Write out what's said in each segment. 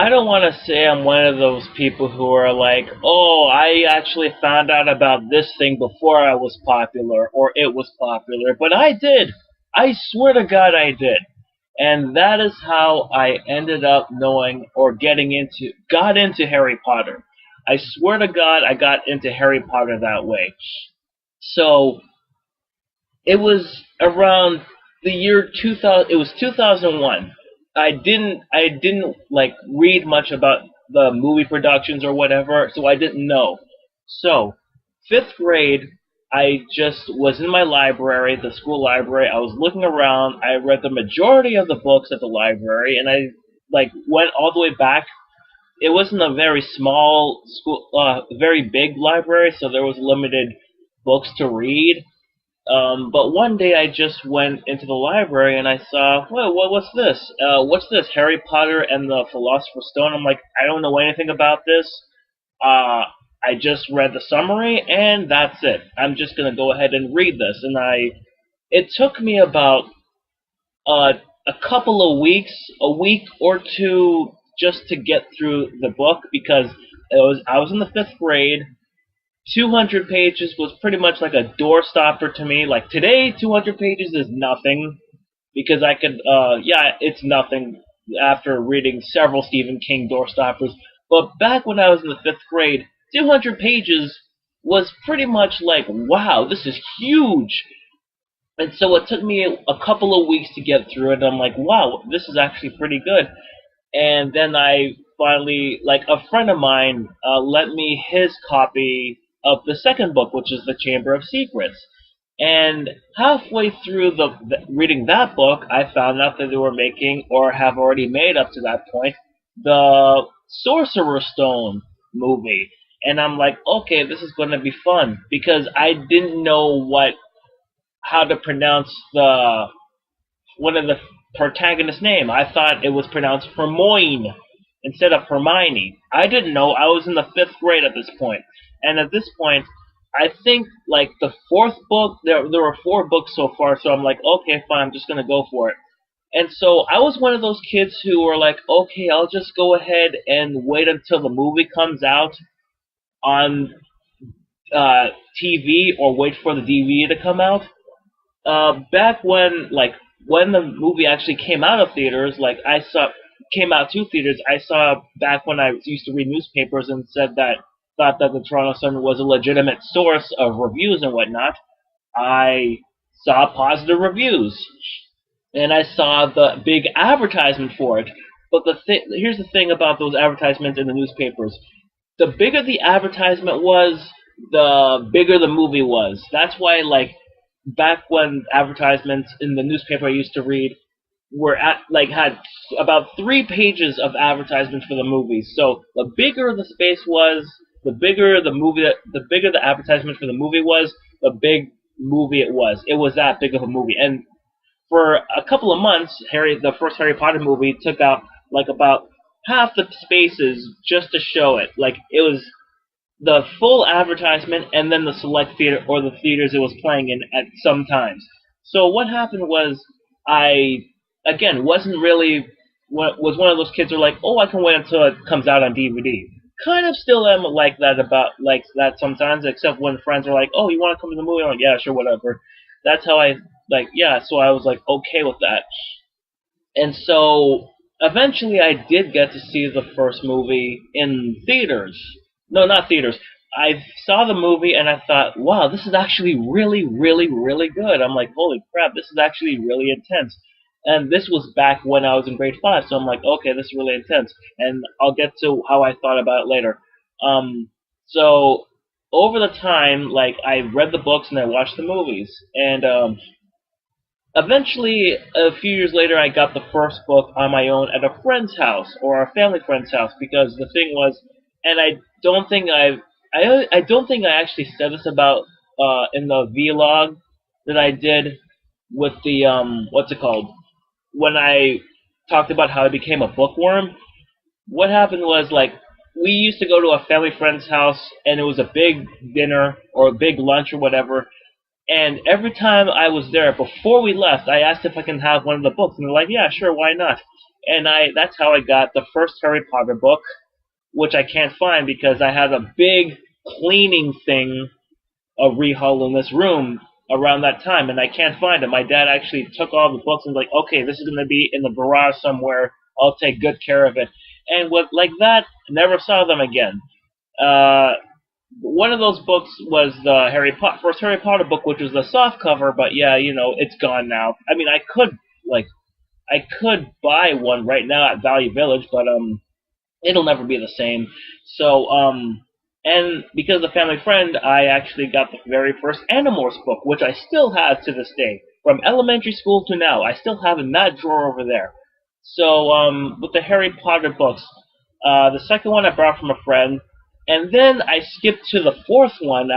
I don't want to say I'm one of those people who are like, oh, I actually found out about this thing before I was popular or it was popular, but I did. I swear to God I did. And that is how I ended up knowing or got into Harry Potter. I swear to God I got into Harry Potter that way. So it was around the year 2000. It was 2001. I didn't like read much about the movie productions or whatever, so I didn't know. So, fifth grade, I just was in my library, the school library. I was looking around. I read the majority of the books at the library, and I like went all the way back. It wasn't a very small school, very big library, so there was limited books to read. But one day I just went into the library and I saw, well, what's this? What's this? Harry Potter and the Philosopher's Stone. I'm like, I don't know anything about this. I just read the summary and that's it. I'm just gonna go ahead and read this. It took me about a couple of weeks, a week or two, just to get through the book because I was in the fifth grade. 200 pages was pretty much like a doorstopper to me. Like today, 200 pages is nothing because I could, yeah, it's nothing after reading several Stephen King doorstoppers. But back when I was in the fifth grade, 200 pages was pretty much like, wow, this is huge. And so it took me a couple of weeks to get through it. And I'm like, wow, this is actually pretty good. And then I finally, like, a friend of mine lent me his copy of the second book, which is The Chamber of Secrets. And halfway through reading that book, I found out that they were making, or have already made up to that point, the Sorcerer's Stone movie. And I'm like, okay, this is going to be fun because I didn't know how to pronounce one of the protagonist's name. I thought it was pronounced Hermione instead of Hermione. I didn't know. I was in the fifth grade at this point. And at this point, I think like the fourth book, there were four books so far, so I'm like, okay, fine, I'm just going to go for it. And so I was one of those kids who were like, okay, I'll just go ahead and wait until the movie comes out on TV or wait for the DVD to come out. Back when the movie actually came out of theaters, came out to theaters. I saw back when I used to read newspapers and thought that the Toronto Sun was a legitimate source of reviews and whatnot. I saw positive reviews, and I saw the big advertisement for it. But here's the thing about those advertisements in the newspapers: the bigger the advertisement was, the bigger the movie was. That's why, like, back when advertisements in the newspaper I used to read had about 3 pages of advertisements for the movies. So the bigger the space was, the bigger the advertisement for the movie was, the big movie it was. It was that big of a movie. And for a couple of months, the first Harry Potter movie took out like about half the spaces just to show it. Like it was the full advertisement and then the select theater or the theaters it was playing in at some times. So what happened was I again wasn't really was one of those kids who are like, oh, I can wait until it comes out on DVD. Kind of still am like that sometimes, except when friends are like, oh, you want to come to the movie? I'm like, yeah, sure, whatever. That's how I yeah. So I was like okay with that, and so eventually I did get to see the first movie in theaters. No, not theaters. I saw the movie and I thought, wow, this is actually really, really, really good. I'm like, holy crap, this is actually really intense. And this was back when I was in grade 5, so I'm like, okay, this is really intense. And I'll get to how I thought about it later. So over the time, like, I read the books and I watched the movies. And eventually, a few years later, I got the first book on my own at a friend's house, or a family friend's house, because the thing was, and I don't think I don't think I actually said this about in the vlog that I did with the what's it called, when I talked about how I became a bookworm. What happened was, like, we used to go to a family friend's house and it was a big dinner or a big lunch or whatever, and every time I was there before we left I asked if I can have one of the books and they're like, yeah, sure, why not. and that's how I got the first Harry Potter book, which I can't find because I had a big cleaning thing, a rehaul in this room around that time, and I can't find it. My dad actually took all the books and was like, okay, this is going to be in the garage somewhere. I'll take good care of it. And with like that, never saw them again. Uh, One of those books was the first Harry Potter book, which was the soft cover, but yeah, it's gone now. I mean, I could buy one right now at Value Village, but it'll never be the same. So, and because of Family Friend, I actually got the very first Animorphs book, which I still have to this day. From elementary school to now, I still have in that drawer over there. So, with the Harry Potter books, the second one I brought from a friend, and then I skipped to the fourth one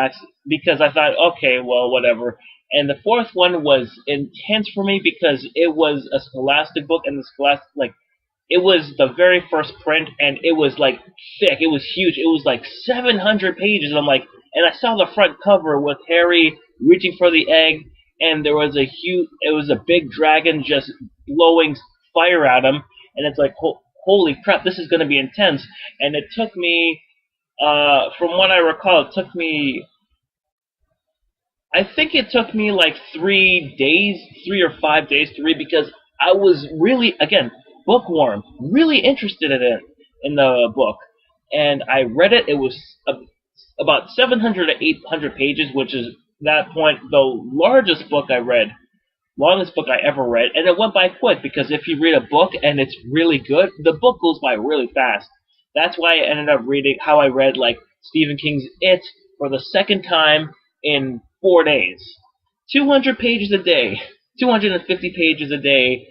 because I thought, okay, well, whatever. And the fourth one was intense for me because it was a Scholastic book, and the Scholastic, like, it was the very first print, and it was like thick. It was huge. It was like 700 pages. And I'm like, and I saw the front cover with Harry reaching for the egg, and there was it was a big dragon just blowing fire at him, and it's like, holy crap, this is going to be intense. And it took me, from what I recall, I think it took me like 3 or 5 days to read because I was really, again, bookworm, really interested in the book, and I read it. It was about 700 to 800 pages, which is that point the longest book I ever read, and it went by quick because if you read a book and it's really good, the book goes by really fast. That's why I ended up reading how I read like Stephen King's It for the second time in 4 days. 200 pages a day, 250 pages a day,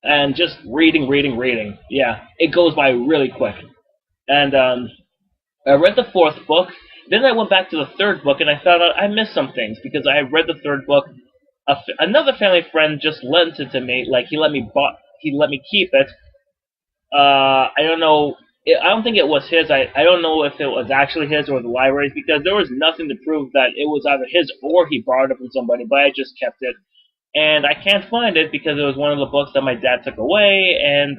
and just reading. Yeah, it goes by really quick. And I read the fourth book. Then I went back to the third book, and I found out I missed some things because I had read the third book. Another family friend just lent it to me. Like he let me keep it. I don't know. I don't think it was his. I don't know if it was actually his or the library's because there was nothing to prove that it was either his or he borrowed it from somebody. But I just kept it. And I can't find it because it was one of the books that my dad took away and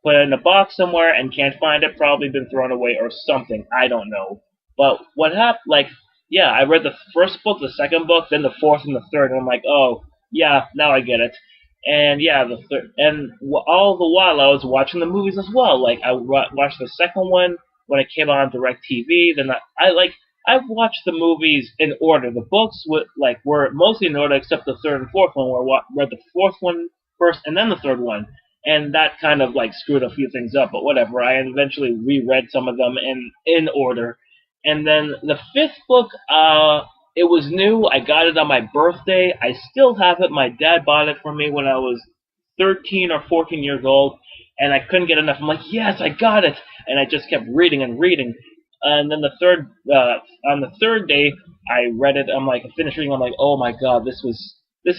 put it in a box somewhere and can't find it. Probably been thrown away or something. I don't know. But what happened? Like, yeah, I read the first book, the second book, then the fourth and the third, and I'm like, oh, yeah, now I get it. And yeah, the third, and all the while I was watching the movies as well. Like I watched the second one when it came on DirecTV. Then I watched the movies in order. The books were mostly in order, except the third and fourth one, where I read the fourth one first and then the third one, and that kind of like screwed a few things up. But whatever. I eventually reread some of them in order, and then the fifth book, it was new. I got it on my birthday. I still have it. My dad bought it for me when I was 13 or 14 years old, and I couldn't get enough. I'm like, yes, I got it, and I just kept reading and reading. And then on the third day, I read it. I finished reading. I'm like, oh my god, this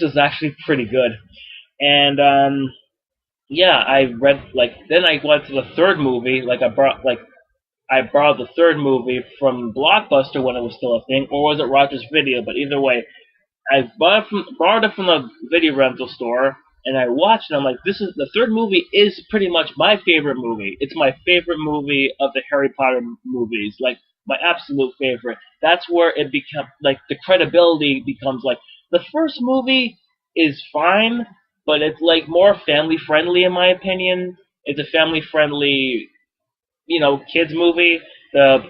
is actually pretty good. And yeah, I read then I went to the third movie. I borrowed the third movie from Blockbuster when it was still a thing, or was it Rogers Video? But either way, I borrowed it from the video rental store, and I watched it. I'm like, the third movie is pretty much my favorite movie. It's my favorite movie of the Harry Potter movies, like my absolute favorite. That's where it becomes like the credibility becomes like the first movie is fine, but it's like more family friendly in my opinion. It's a family friendly, kids movie. The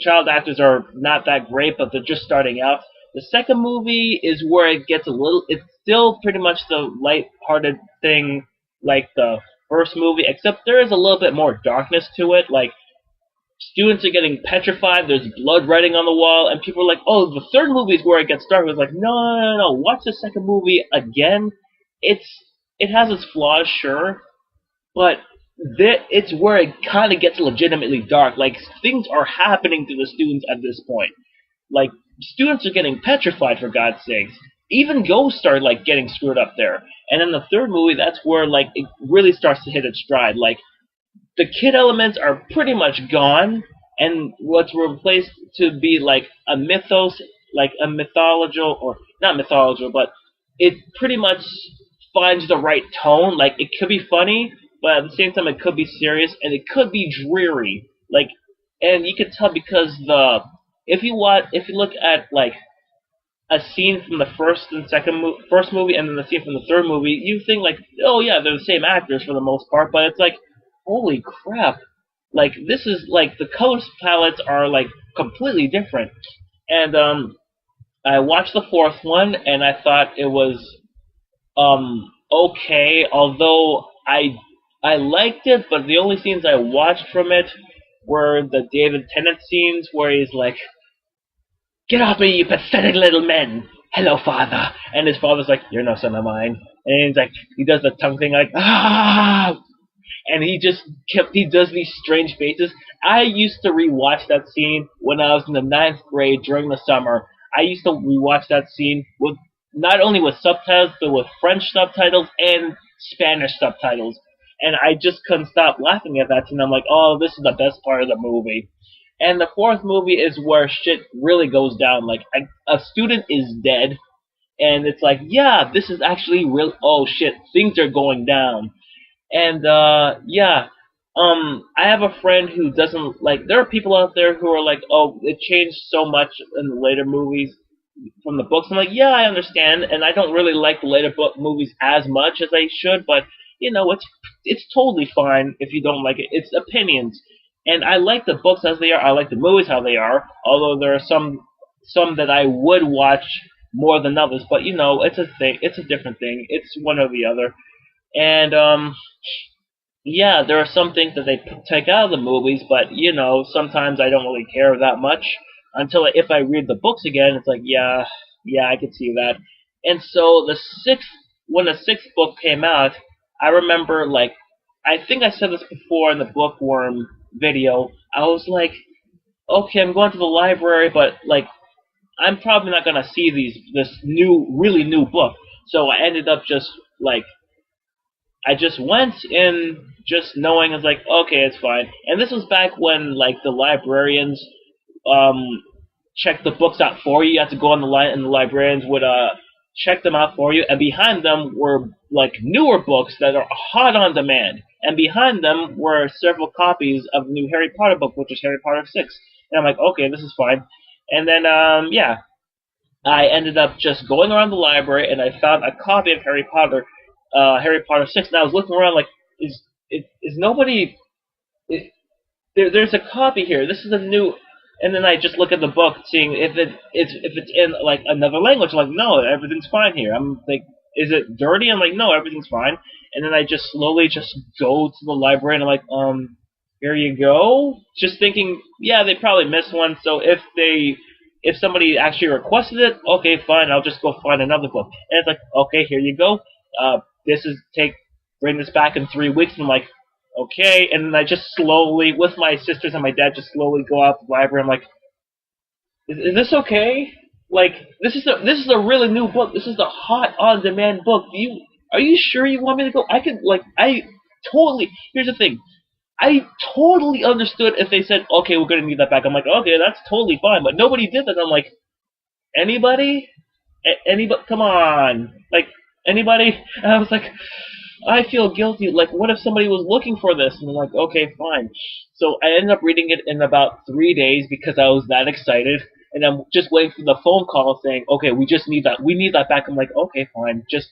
child actors are not that great, but they're just starting out. The second movie is where it gets it's still pretty much the light-hearted thing like the first movie, except there is a little bit more darkness to it. Like, students are getting petrified, there's blood writing on the wall, and people are like, oh, the third movie is where it gets dark. It's like, no, watch the second movie again. It has its flaws, sure, but it's where it kind of gets legitimately dark. Like, things are happening to the students at this point. Like, students are getting petrified, for God's sakes. Even ghosts are, getting screwed up there. And in the third movie, that's where, it really starts to hit its stride. Like, the kid elements are pretty much gone, and what's replaced to be, a mythos, a mythological, or not mythological, but it pretty much finds the right tone. Like it could be funny, but at the same time it could be serious and it could be dreary. Like, and you can tell because if you look at like a scene from the first movie and then the scene from the third movie, you think like, oh yeah, they're the same actors for the most part, but it's like, holy crap! Like this is like the color palettes are like completely different. And I watched the fourth one and I thought it was okay, although I liked it, but the only scenes I watched from it were the David Tennant scenes where he's like, "Get off me, you pathetic little men! Hello, father!" And his father's like, "You're no son of mine." And he's like, he does the tongue thing like, "Ah!" And he does these strange faces. I used to rewatch that scene when I was in the ninth grade during the summer. I used to rewatch that scene with not only with subtitles but with French subtitles and Spanish subtitles. And I just couldn't stop laughing at that scene. I'm like, oh, this is the best part of the movie. And the fourth movie is where shit really goes down. Like a student is dead, and it's like, yeah, this is actually real. Oh shit, things are going down. And yeah, I have a friend who doesn't like. There are people out there who are like, oh, it changed so much in the later movies from the books. I'm like, yeah, I understand, and I don't really like the later book movies as much as I should, but you know, it's totally fine if you don't like it. It's opinions, and I like the books as they are. I like the movies how they are, although there are some that I would watch more than others. But you know, it's a thing. It's a different thing. It's one or the other, and yeah, there are some things that they take out of the movies, but you know, sometimes I don't really care that much until if I read the books again, it's like, yeah, yeah, I can see that. And so when the sixth book came out, I remember like, I think I said this before in the Bookworm video. I was like, okay, I'm going to the library, but like, I'm probably not gonna see this really new book. So I ended up just like I just went in just knowing it's like, okay, it's fine. And this was back when like the librarians check the books out for you. You had to go on the line and the librarians would check them out for you. And behind them were like newer books that are hot on demand. And behind them were several copies of the new Harry Potter book, which is Harry Potter 6. And I'm like, okay, this is fine. And then yeah, I ended up just going around the library and I found a copy of Harry Potter 6, and I was looking around like, is nobody... there's a copy here. This is a new... And then I just look at the book, seeing if it's in like another language. I'm like, no, everything's fine here. I'm like, is it dirty? I'm like, no, everything's fine. And then I just slowly just go to the library, and I'm like, here you go. Just thinking, yeah, they probably missed one. So if somebody actually requested it, okay, fine, I'll just go find another book. And it's like, okay, here you go. Bring this back in 3 weeks. And I'm like, okay. And then I just slowly, with my sisters and my dad, just slowly go out to the library. I'm like, is this okay? Like, this is a really new book. This is the hot on-demand book. Are you sure you want me to go? Here's the thing. I totally understood if they said, okay, we're going to need that back. I'm like, okay, that's totally fine. But nobody did that. I'm like, anybody? Anybody? Come on. Like, anybody? And I was like, I feel guilty. Like, what if somebody was looking for this? And I'm like, okay, fine. So I ended up reading it in about 3 days because I was that excited. And I'm just waiting for the phone call saying, okay, we need that back. I'm like, okay, fine. Just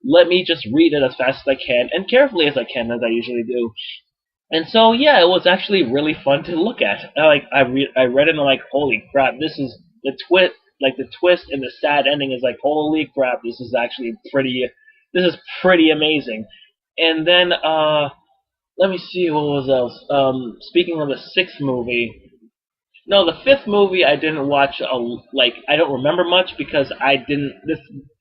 let me just read it as fast as I can and carefully as I can, as I usually do. And so, yeah, it was actually really fun to look at. I read it and I'm like, holy crap, this is the twist. Like the twist and the sad ending is like, holy crap, this is pretty amazing. And then let me see what was else. Speaking of the sixth movie, no, the fifth movie I didn't watch. I don't remember much because I didn't.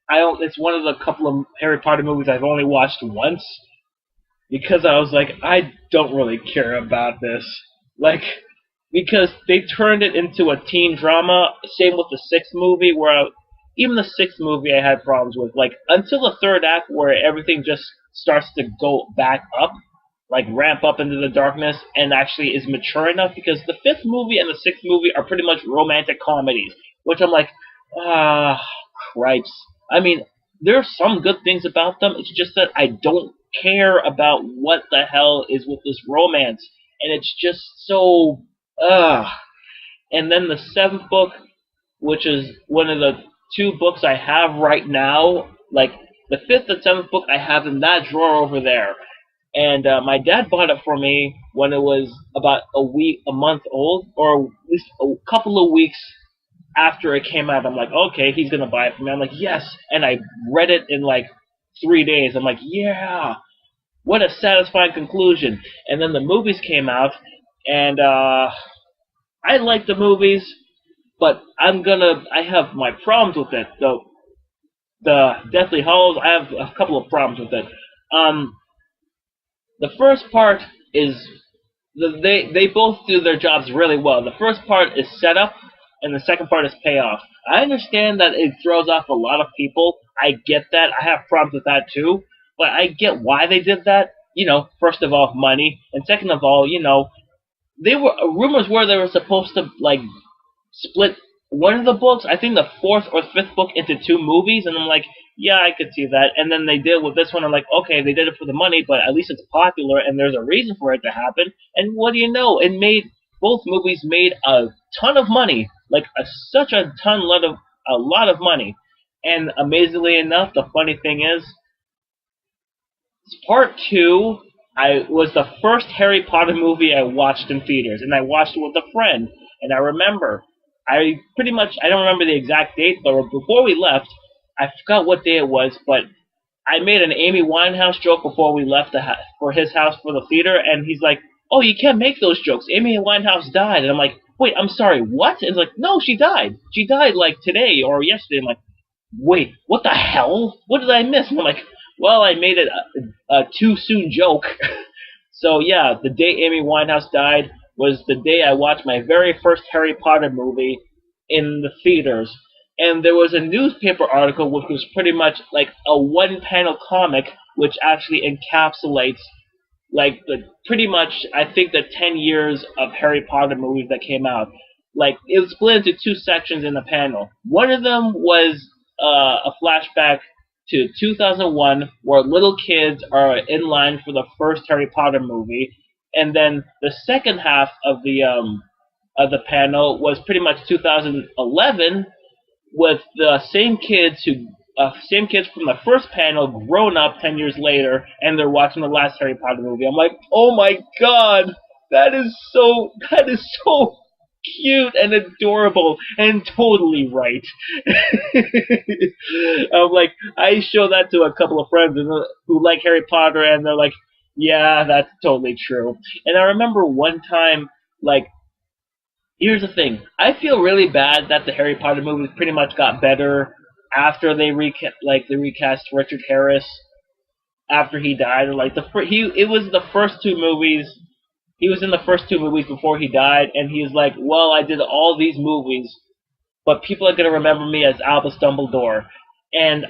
It's one of the couple of Harry Potter movies I've only watched once because I was like, I don't really care about this. Like, because they turned it into a teen drama. Same with the sixth movie, even the sixth movie I had problems with. Like, until the third act where everything just starts to go back up, like ramp up into the darkness, and actually is mature enough, because the fifth movie and the sixth movie are pretty much romantic comedies, which I'm like, cripes. I mean, there's some good things about them. It's just that I don't care about what the hell is with this romance, and it's just so And then the seventh book, which is one of the two books I have right now, like the fifth and seventh book I have in that drawer over there. And my dad bought it for me when it was about a month old, or at least a couple of weeks after it came out. I'm like, okay, he's gonna buy it for me. I'm like, yes, and I read it in like 3 days. I'm like, yeah, what a satisfying conclusion. And then the movies came out, and I like the movies, but I have my problems with it. The Deathly Hallows, I have a couple of problems with it. The first part is they both do their jobs really well. The first part is setup, and the second part is payoff. I understand that it throws off a lot of people. I get that. I have problems with that too, but I get why they did that. First of all, money, and second of all, they were rumors were they were supposed to like split one of the books, I think the fourth or fifth book, into two movies, and I'm like, yeah, I could see that. And then they did with this one. I'm like, okay, they did it for the money, but at least it's popular, and there's a reason for it to happen. And what do you know? Both movies made a ton of money, like a lot of money. And amazingly enough, the funny thing is, part two was the first Harry Potter movie I watched in theaters, and I watched it with a friend. And I remember, I don't remember the exact date, but before we left, I forgot what day it was, but I made an Amy Winehouse joke before we left for his house for the theater, and he's like, oh, you can't make those jokes. Amy Winehouse died. And I'm like, wait, I'm sorry, what? And he's like, no, she died. She died like today or yesterday. I'm like, wait, what the hell? What did I miss? And I'm like, well, I made it a too soon joke. So yeah, the day Amy Winehouse died was the day I watched my very first Harry Potter movie in the theaters. And there was a newspaper article which was pretty much like a one-panel comic which actually encapsulates like pretty much, I think, the 10 years of Harry Potter movies that came out. Like, it was split into two sections in the panel. One of them was a flashback to 2001, where little kids are in line for the first Harry Potter movie, and then the second half of the panel was pretty much 2011, with the same kids from the first panel grown up 10 years later, and they're watching the last Harry Potter movie. I'm like, oh my god, that is so cute and adorable and totally right. I'm like, I show that to a couple of friends who like Harry Potter, and they're like, yeah, that's totally true. And I remember one time, like, here's the thing. I feel really bad that the Harry Potter movies pretty much got better after they recast Richard Harris after he died. Or like it was the first two movies. He was in the first two movies before he died, and he's like, well, I did all these movies, but people are gonna remember me as Albus Dumbledore. And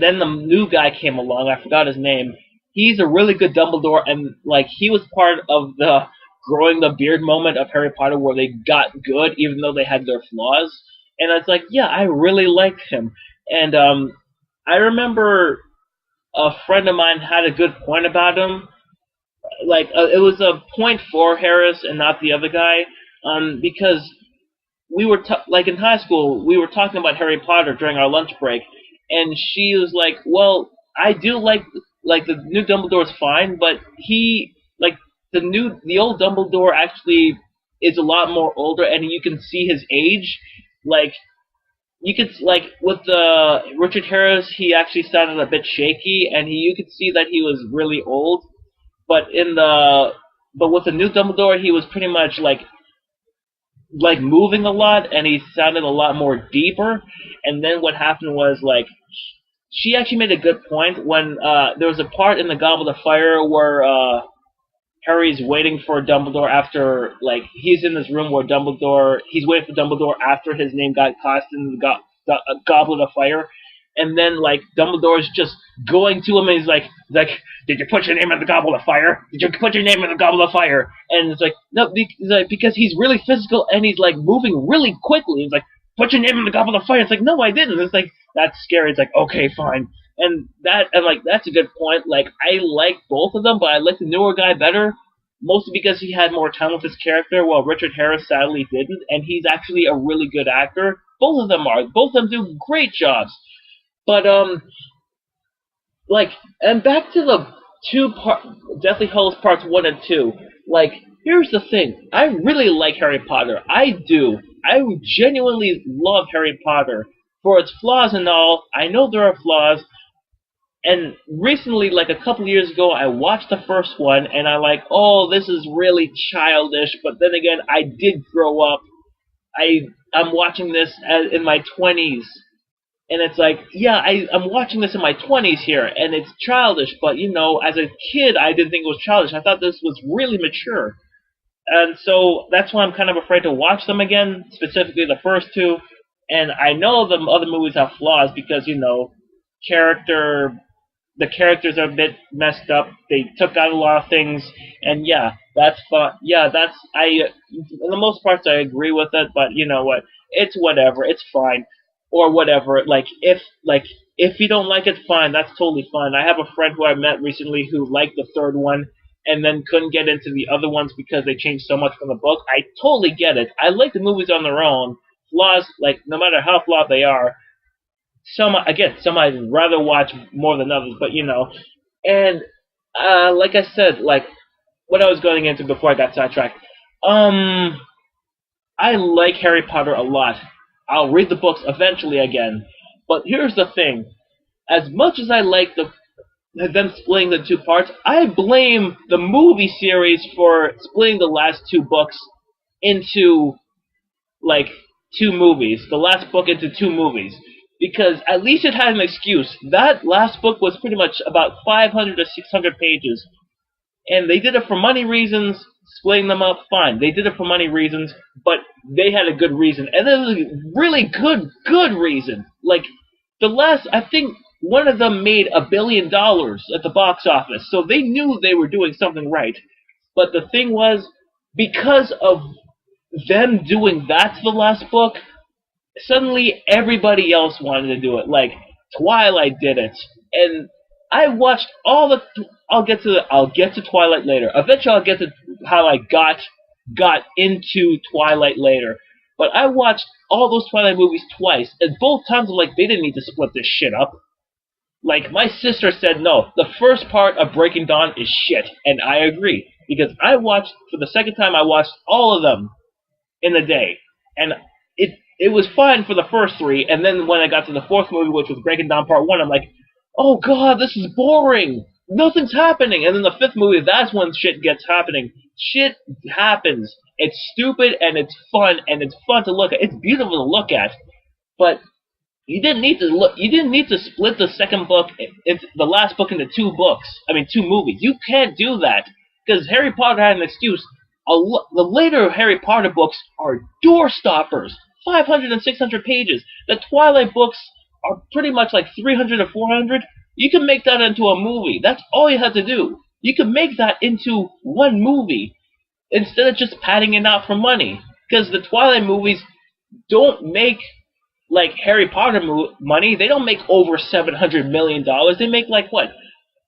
then the new guy came along. I forgot his name. He's a really good Dumbledore, and like he was part of the growing the beard moment of Harry Potter where they got good even though they had their flaws. And I was like, yeah, I really liked him. And I remember a friend of mine had a good point about him. Like, it was a point for Harris and not the other guy, because we were, like in high school, we were talking about Harry Potter during our lunch break, and she was like, well, I do like the new Dumbledore's fine, but the old Dumbledore actually is a lot more older, and you can see his age. Like, you could, like, with Richard Harris, he actually sounded a bit shaky, and you could see that he was really old. But with the new Dumbledore, he was pretty much like moving a lot, and he sounded a lot more deeper. And then what happened was, like, she actually made a good point when there was a part in the Goblet of Fire where Harry's waiting for Dumbledore after, like, he's in this room where he's waiting for Dumbledore after his name got cast in the Goblet of Fire, and then, like, Dumbledore's just going to him, and he's like, did you put your name in the Goblet of Fire? Did you put your name in the Goblet of Fire? And it's like, no, because he's really physical, and he's, like, moving really quickly. He's like, put your name in the Goblet of Fire. It's like, no, I didn't. It's like, that's scary. It's like, okay, fine. And like that's a good point. Like I like both of them, but I like the newer guy better, mostly because he had more time with his character, while Richard Harris sadly didn't, and he's actually a really good actor. Both of them are. Both of them do great jobs. But like, and back to the two part, Deathly Hallows Parts 1 and 2. Like, here's the thing. I really like Harry Potter. I do. I genuinely love Harry Potter. For its flaws and all, I know there are flaws. And recently, like a couple years ago, I watched the first one, and I like, oh, this is really childish. But then again, I did grow up. I'm watching this in my 20s, and it's like, yeah, I'm watching this in my 20s here, and it's childish, but, you know, as a kid, I didn't think it was childish. I thought this was really mature. And so that's why I'm kind of afraid to watch them again, specifically the first two. And I know the other movies have flaws because, you know, the characters are a bit messed up. They took out a lot of things, and yeah, that's fun. Yeah, for the most part, I agree with it. But you know what? It's whatever. It's fine, or whatever. If you don't like it, fine. That's totally fine. I have a friend who I met recently who liked the third one, and then couldn't get into the other ones because they changed so much from the book. I totally get it. I like the movies on their own. Flaws, like no matter how flawed they are, some I'd rather watch more than others, but you know. And like I said, like what I was going into before I got sidetracked. I like Harry Potter a lot. I'll read the books eventually again. But here's the thing: as much as I like them splitting the two parts, I blame the movie series for splitting the last two books into like two movies. The last book into two movies. Because at least it had an excuse. That last book was pretty much about 500 to 600 pages. And they did it for money reasons, splitting them up, fine. They did it for money reasons, but they had a good reason. And it was a really good reason. Like, I think one of them made $1 billion at the box office. So they knew they were doing something right. But the thing was, because of them doing that to the last book, suddenly everybody else wanted to do it. Like Twilight did it, and I watched all the. I'll get to Twilight later. Eventually, I'll get to how I got into Twilight later. But I watched all those Twilight movies twice, and both times I'm like, they didn't need to split this shit up. Like my sister said, no, the first part of Breaking Dawn is shit, and I agree because I watched for the second time. I watched all of them in a day, and it was fine for the first three, and then when I got to the fourth movie, which was Breaking Down Part 1, I'm like, oh god, this is boring. Nothing's happening. And then the fifth movie, that's when shit gets happening. Shit happens. It's stupid, and it's fun to look at. It's beautiful to look at. But you didn't need to split the second book, the last book into two movies. You can't do that. Because Harry Potter had an excuse. The later Harry Potter books are door stoppers. 500 and 600 pages. The Twilight books are pretty much like 300 or 400. You can make that into a movie. That's all you have to do. You can make that into one movie instead of just padding it out for money. Because the Twilight movies don't make like Harry Potter money. They don't make over $700 million. They make like what?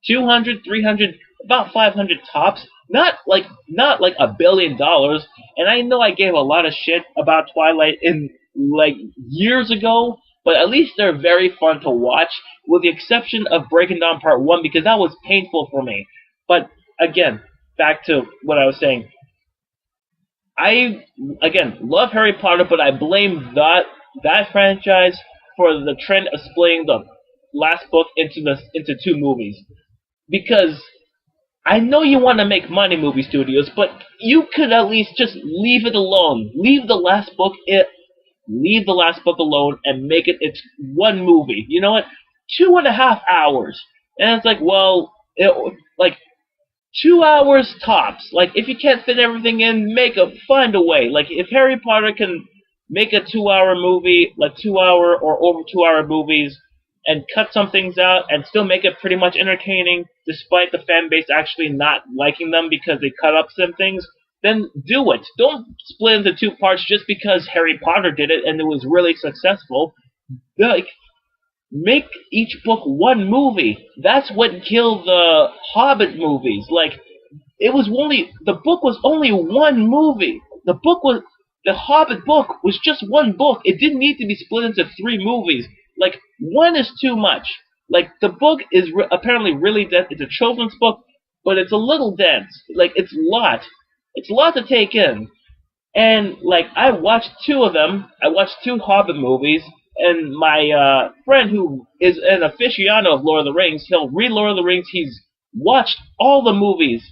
200, 300, about 500 tops. Not like $1 billion. And I know I gave a lot of shit about Twilight in like years ago, but at least they're very fun to watch, with the exception of Breaking Down Part 1, because that was painful for me. But again, back to what I was saying. I again love Harry Potter, but I blame that franchise for the trend of splitting the last book into two movies. Because I know you want to make money, movie studios, but you could at least just leave it alone. Leave the last book alone and make it its one movie. You know what? 2.5 hours. And it's like, well, like 2 hours tops. Like, if you can't fit everything in, find a way. Like, if Harry Potter can make a 2-hour movie, like 2-hour or over 2-hour movies, and cut some things out and still make it pretty much entertaining, despite the fan base actually not liking them because they cut up some things, then do it. Don't split into two parts just because Harry Potter did it and it was really successful. Like, make each book one movie. That's what killed the Hobbit movies. Like, the book was only one movie. The Hobbit book was just one book. It didn't need to be split into three movies. Like, one is too much. Like, the book is apparently really dense. It's a children's book, but it's a little dense. Like, it's a lot. It's a lot to take in. And, like, I watched two of them. I watched two Hobbit movies, and my friend who is an aficionado of Lord of the Rings, he'll read Lord of the Rings. He's watched all the movies,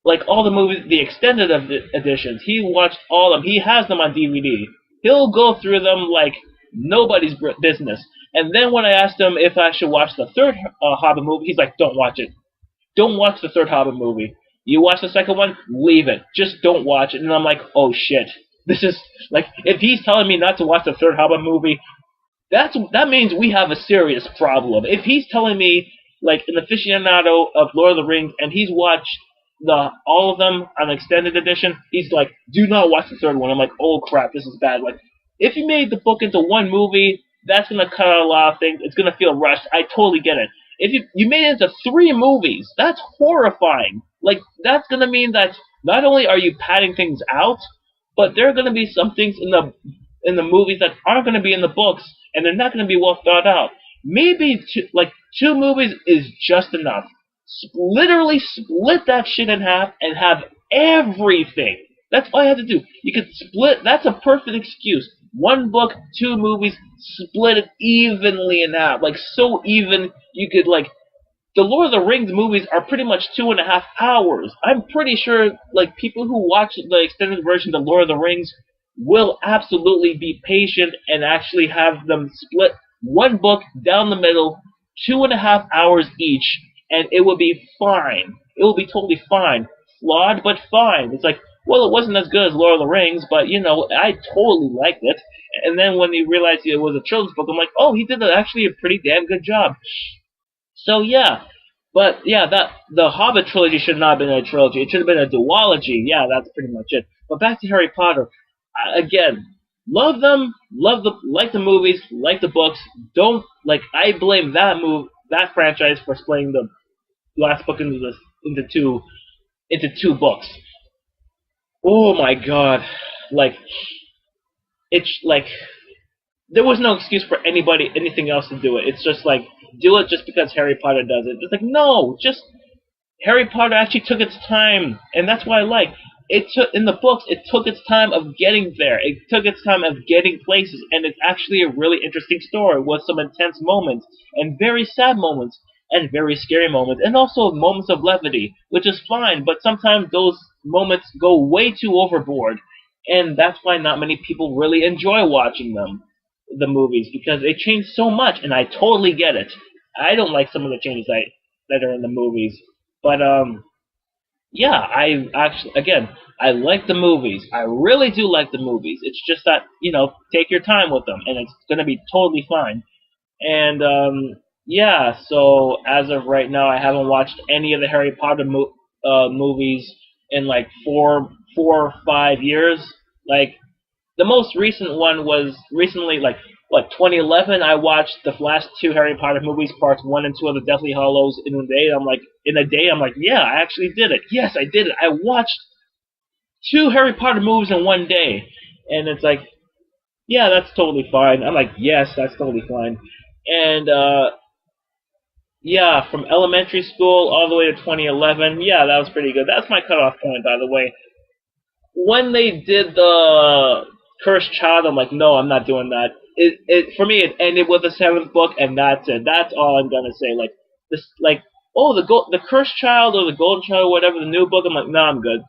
like all the movies, the extended editions. He watched all of them. He has them on DVD. He'll go through them like nobody's business. And then when I asked him if I should watch the third Hobbit movie, he's like, "Don't watch it. Don't watch the third Hobbit movie. You watch the second one, leave it. Just don't watch it." And I'm like, "Oh shit. This is like, if he's telling me not to watch the third Hobbit movie, that means we have a serious problem. If he's telling me, like, an aficionado of Lord of the Rings, and he's watched all of them on extended edition, he's like, do not watch the third one." I'm like, "Oh crap, this is bad." Like, if you made the book into one movie, that's gonna cut out a lot of things. It's gonna feel rushed. I totally get it. If you made it into three movies, that's horrifying. Like, that's gonna mean that not only are you padding things out, but there are gonna be some things in the movies that aren't gonna be in the books, and they're not gonna be well thought out. Maybe two movies is just enough. Literally split that shit in half and have everything. That's all you have to do. You could split. That's a perfect excuse. One book, two movies, split it evenly in half. Like, so even you could, like, the Lord of the Rings movies are pretty much 2.5 hours. I'm pretty sure, like, people who watch the extended version of the Lord of the Rings will absolutely be patient and actually have them split one book down the middle, 2.5 hours each, and it will be fine. It will be totally fine. Flawed, but fine. It's like, well, it wasn't as good as Lord of the Rings, but, you know, I totally liked it. And then when you realize it was a children's book, I'm like, oh, he did actually a pretty damn good job. So, yeah. But, yeah, the Hobbit trilogy should not have been a trilogy. It should have been a duology. Yeah, that's pretty much it. But back to Harry Potter. Again, love them, like the movies, like the books. I blame that franchise for splitting the last book into two books. Oh my god. Like, it's like, there was no excuse for anything else to do it. It's just like, do it just because Harry Potter does it. It's like, no, just, Harry Potter actually took its time, and that's what I like. In the books, it took its time of getting there. It took its time of getting places, and it's actually a really interesting story with some intense moments, and very sad moments, and very scary moments, and also moments of levity, which is fine, but sometimes those moments go way too overboard, and that's why not many people really enjoy watching the movies, because they change so much, and I totally get it. I don't like some of the changes that are in the movies, but yeah, I like the movies. I really do like the movies. It's just that, take your time with them, and it's gonna be totally fine. And yeah, so as of right now, I haven't watched any of the Harry Potter movies in like 4 or 5 years. Like, the most recent one was recently, like, 2011. I watched the last two Harry Potter movies, parts 1 and 2 of the Deathly Hallows in a day. I'm like, yeah, I actually did it. Yes, I did it. I watched 2 Harry Potter movies in one day, and it's like, yeah, that's totally fine. I'm like, yes, that's totally fine. And yeah, from elementary school all the way to 2011, yeah, that was pretty good. That's my cutoff point, by the way. When they did the Cursed Child, I'm like, no, I'm not doing that. For me, it ended with the 7th book, and that's it. That's all I'm gonna say. Like, this, like, oh, the Cursed Child or the Golden Child or whatever, the new book, I'm like, no, I'm good.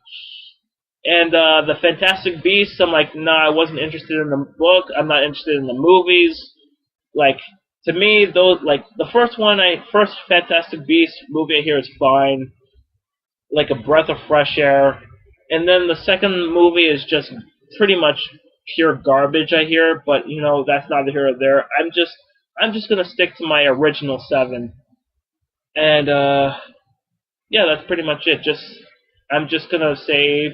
And the Fantastic Beasts, I'm like, no, I wasn't interested in the book. I'm not interested in the movies. Like, to me, those, like, the first Fantastic Beasts movie I hear is fine, like a breath of fresh air. And then the second movie is just pretty much pure garbage, I hear, but, that's neither here or there. I'm just gonna stick to my original 7. And, yeah, that's pretty much it. I'm just gonna say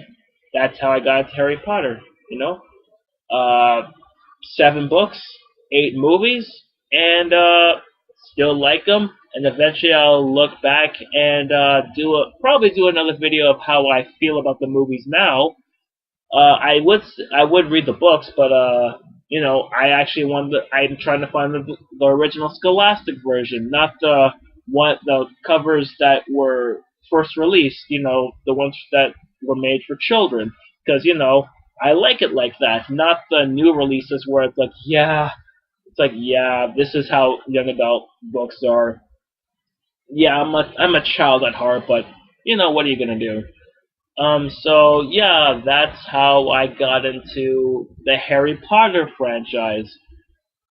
that's how I got into Harry Potter, 7 books, 8 movies, and still like them. And eventually, I'll look back and probably do another video of how I feel about the movies now. I would read the books, but I actually I'm trying to find the original Scholastic version, not the covers that were first released. The ones that were made for children, because I like it like that, not the new releases where it's like this is how young adult books are. Yeah, I'm a child at heart, but what are you gonna do? So yeah, that's how I got into the Harry Potter franchise.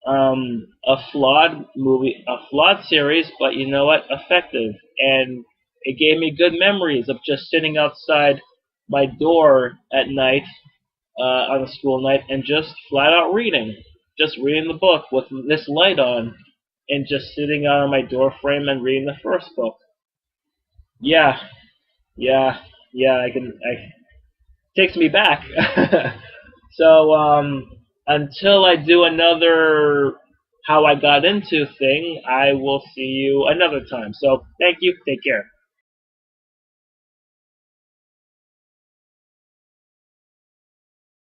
A flawed movie, a flawed series, but you know what? Effective. And it gave me good memories of just sitting outside my door at night, on a school night, and just flat out reading. Just reading the book with this light on, and just sitting out on my door frame and reading the first book. Yeah, yeah, yeah, takes me back. So until I do another how I got into thing, I will see you another time. So thank you. Take care.